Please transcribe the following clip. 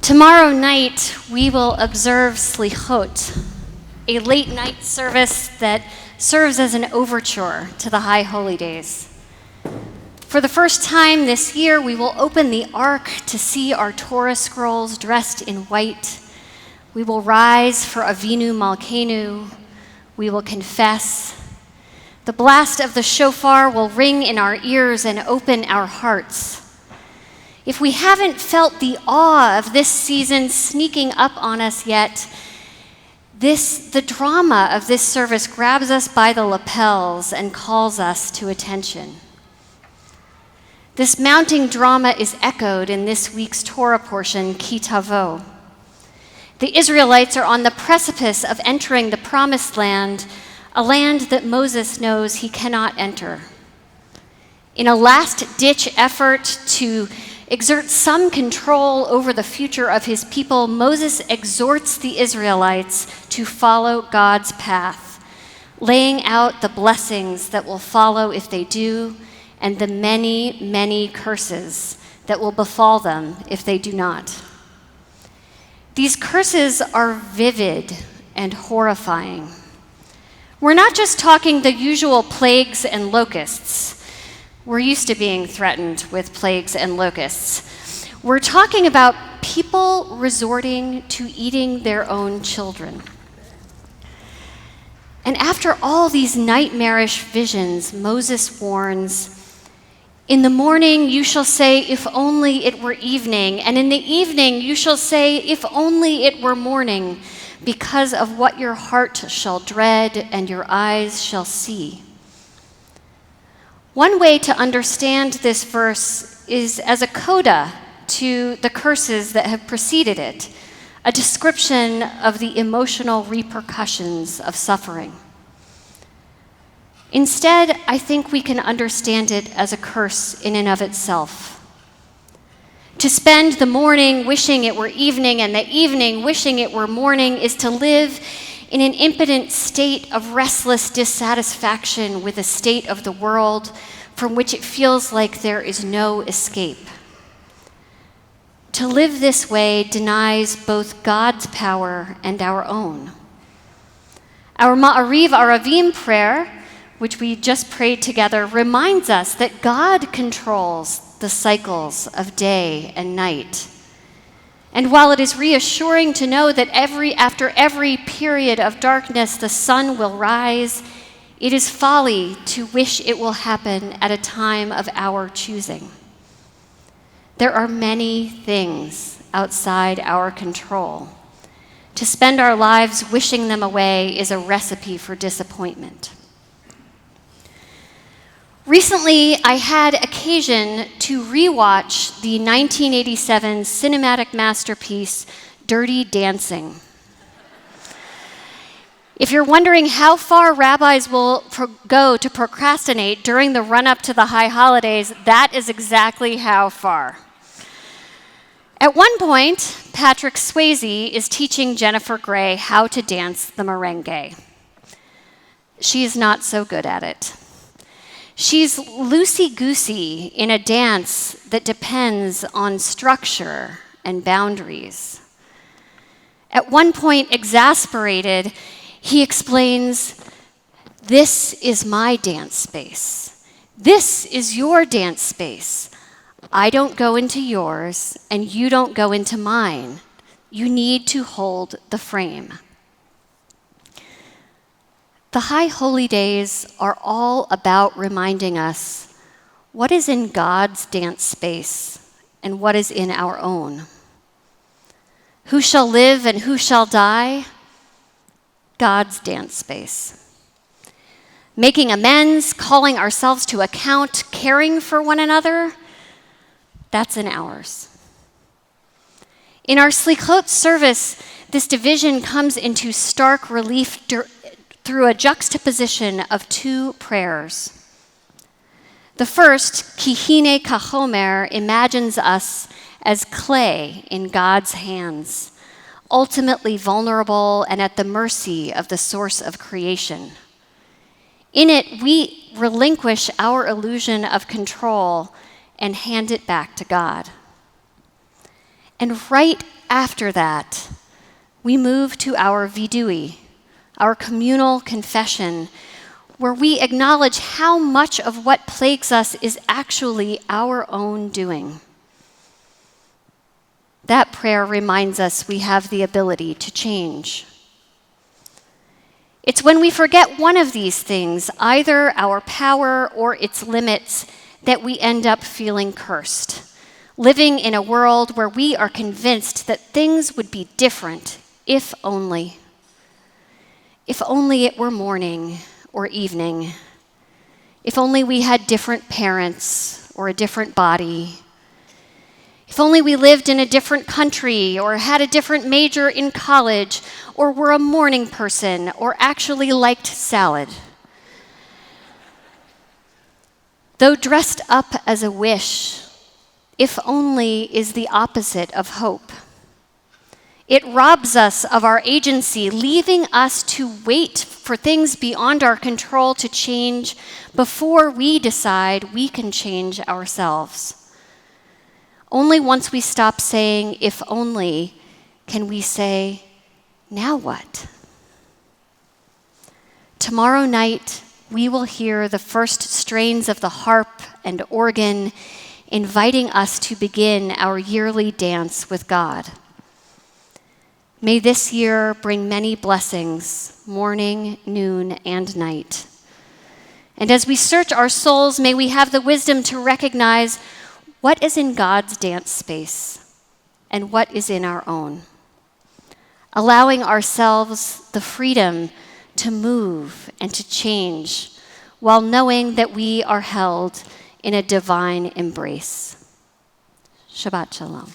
Tomorrow night, we will observe Slichot, a late-night service that serves as an overture to the High Holy Days. For the first time this year, we will open the Ark to see our Torah scrolls dressed in white. We will rise for Avinu Malkeinu. We will confess. The blast of the shofar will ring in our ears and open our hearts. If we haven't felt the awe of this season sneaking up on us yet, the drama of this service grabs us by the lapels and calls us to attention. This mounting drama is echoed in this week's Torah portion, Ki Tavo. The Israelites are on the precipice of entering the Promised Land, a land that Moses knows he cannot enter. In a last-ditch effort to exert some control over the future of his people, Moses exhorts the Israelites to follow God's path, laying out the blessings that will follow if they do, and the many, many curses that will befall them if they do not. These curses are vivid and horrifying. We're not just talking the usual plagues and locusts. We're used to being threatened with plagues and locusts. We're talking about people resorting to eating their own children. And after all these nightmarish visions, Moses warns, "In the morning you shall say, if only it were evening, and in the evening you shall say, if only it were morning, because of what your heart shall dread and your eyes shall see." One way to understand this verse is as a coda to the curses that have preceded it, a description of the emotional repercussions of suffering. Instead, I think we can understand it as a curse in and of itself. To spend the morning wishing it were evening and the evening wishing it were morning is to live in an impotent state of restless dissatisfaction with the state of the world from which it feels like there is no escape. To live this way denies both God's power and our own. Our Ma'ariv Aravim prayer, which we just prayed together, reminds us that God controls the cycles of day and night. And while it is reassuring to know that after every period of darkness the sun will rise, it is folly to wish it will happen at a time of our choosing. There are many things outside our control. To spend our lives wishing them away is a recipe for disappointment. Recently, I had occasion to rewatch the 1987 cinematic masterpiece, Dirty Dancing. If you're wondering how far rabbis will go to procrastinate during the run-up to the high holidays, that is exactly how far. At one point, Patrick Swayze is teaching Jennifer Grey how to dance the merengue. She is not so good at it. She's loosey-goosey in a dance that depends on structure and boundaries. At one point, exasperated, he explains, "This is my dance space. This is your dance space. I don't go into yours, and you don't go into mine. You need to hold the frame." The High Holy Days are all about reminding us what is in God's dance space and what is in our own. Who shall live and who shall die? God's dance space. Making amends, calling ourselves to account, caring for one another, that's in ours. In our Slichot service, this division comes into stark relief through a juxtaposition of two prayers. The first, Ki hine kachomer, imagines us as clay in God's hands, ultimately vulnerable and at the mercy of the source of creation. In it, we relinquish our illusion of control and hand it back to God. And right after that, we move to our vidui, our communal confession, where we acknowledge how much of what plagues us is actually our own doing. That prayer reminds us we have the ability to change. It's when we forget one of these things, either our power or its limits, that we end up feeling cursed, living in a world where we are convinced that things would be different if only. If only it were morning or evening. If only we had different parents or a different body. If only we lived in a different country or had a different major in college or were a morning person or actually liked salad. Though dressed up as a wish, if only is the opposite of hope. It robs us of our agency, leaving us to wait for things beyond our control to change before we decide we can change ourselves. Only once we stop saying, if only, can we say, now what? Tomorrow night, we will hear the first strains of the harp and organ, inviting us to begin our yearly dance with God. May this year bring many blessings, morning, noon, and night. And as we search our souls, may we have the wisdom to recognize what is in God's dance space and what is in our own, allowing ourselves the freedom to move and to change while knowing that we are held in a divine embrace. Shabbat Shalom.